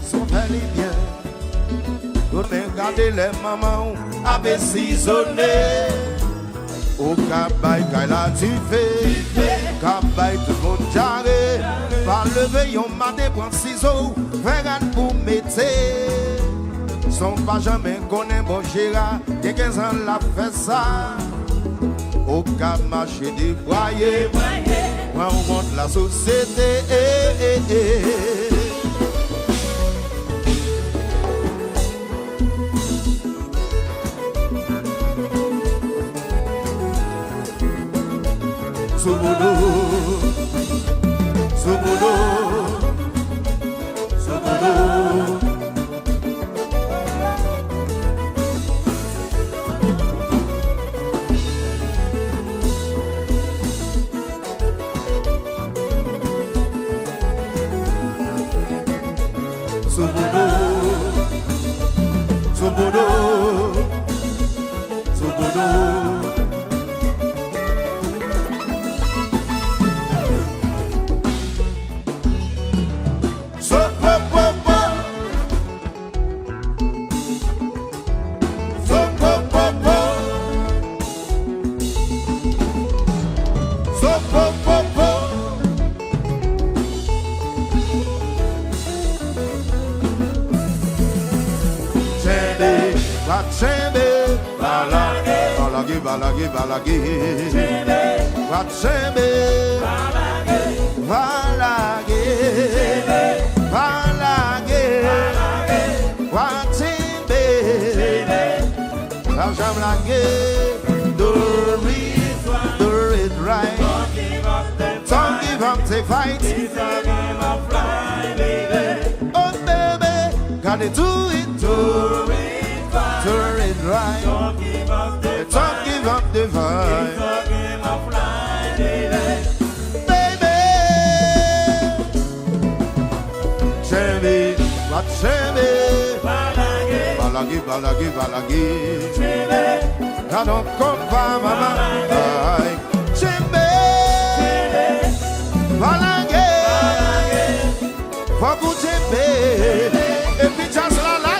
sont bel et bien. Donnez garder les mamans avec cisaillé. Au cabay qu'elle a tué, cabay tout le monde jarré. Par le veillon matin prendre ciseaux, faire pour mettre. Son pas jamais connaît bon Gérard, il y a 15 ans la fait ça. Au cas marché des foyers, moi on monte la société. Sobodo, Sobodo, Sobodo. Sobodo, Sobodo, Sobodo. Balagi, balagi, Watsembe, balagi, balagi, Watsembe, Jamlagi, do it right, don't give up the fight, it's a game of life, baby. Oh baby, gotta do it right, don't give up the divine. It's a game of life, baby. Chemi, what chemi? Balagi, balagi, balagi. Chemi, I don't come by mama. Chemi, balagi, for good chemi. If it's just la la.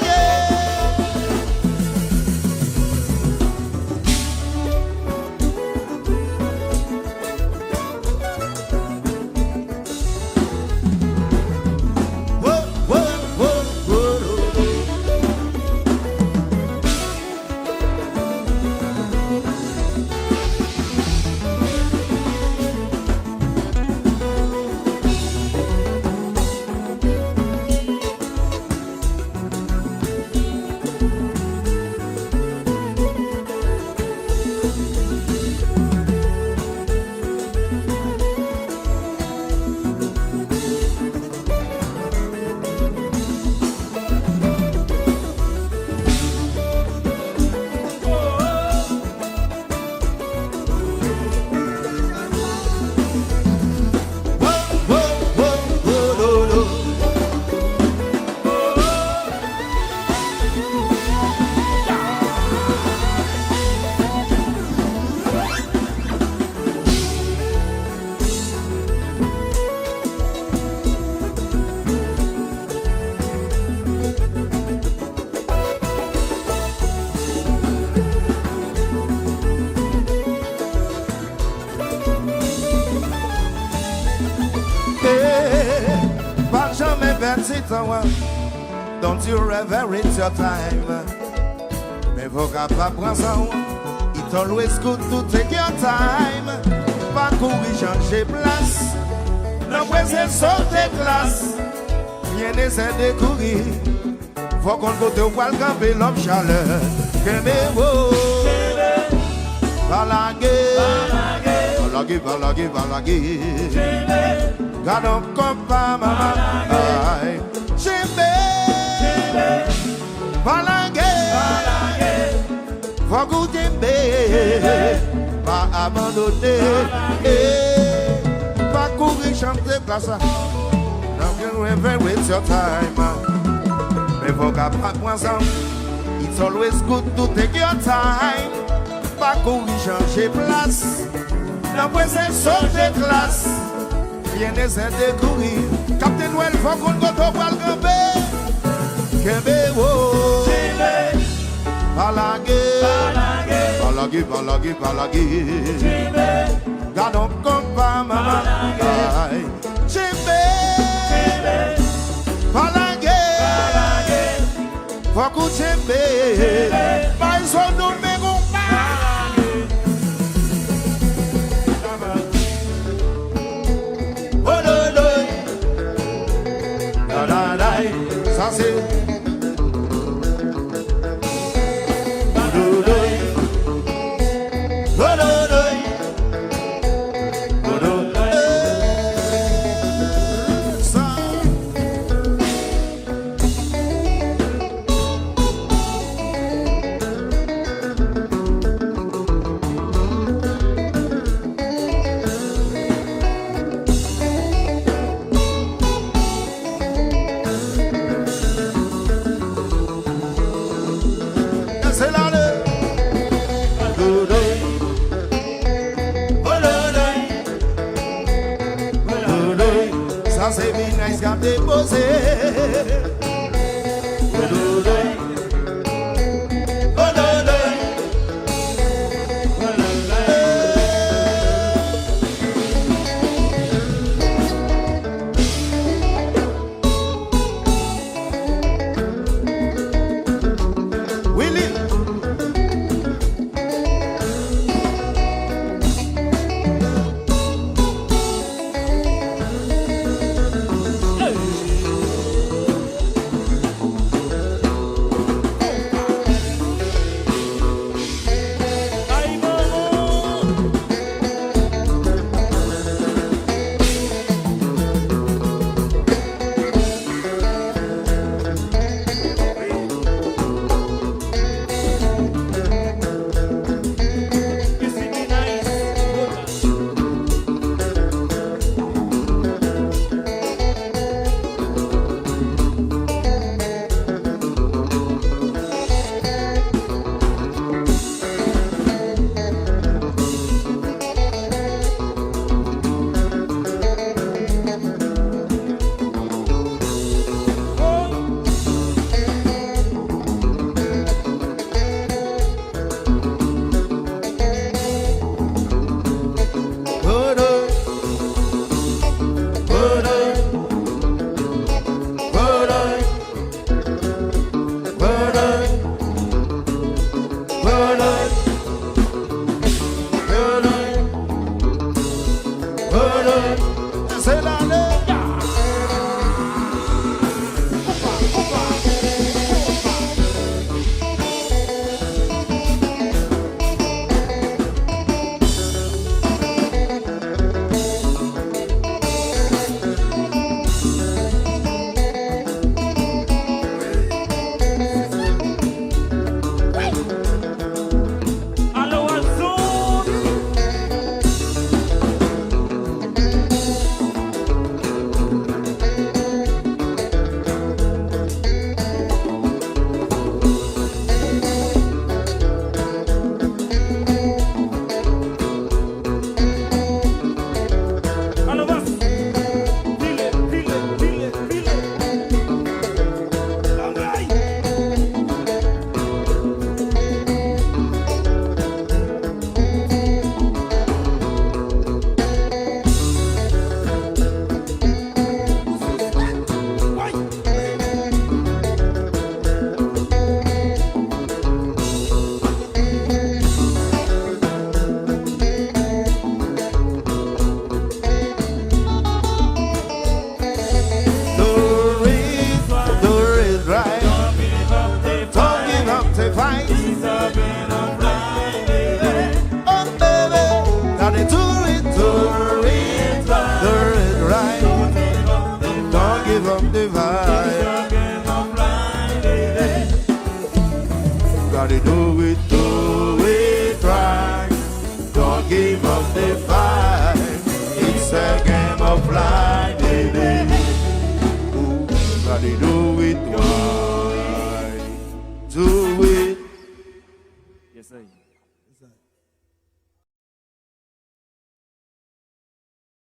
Don't you ever it's your time. Mais faut pas prendre ça. It's always good to take your time. Pas courir changer place. Non c'est sauter classe. Rien n'essaie de courir. Faut qu'on go te voir camper l'homme chaleur. Que mes mots. Balagi, balagi, balagi, balagi. God don't come by mama. Balagi, faut goûter, pas abandonner, pas courir chanter place. Now you never waste your time. Mais faut pas prendre ça. It's always good to take your time. Pas courir changer place. Non c'est sauter classe. Rien n'essaie de courir. Captain Well, faut qu'on go to le camper. Palagi. Gado kompa mama. Chimbe. Palagi. Foku chimbe. Paiso no me gumpa. Ololoi. Dadai. Sase. Déposé.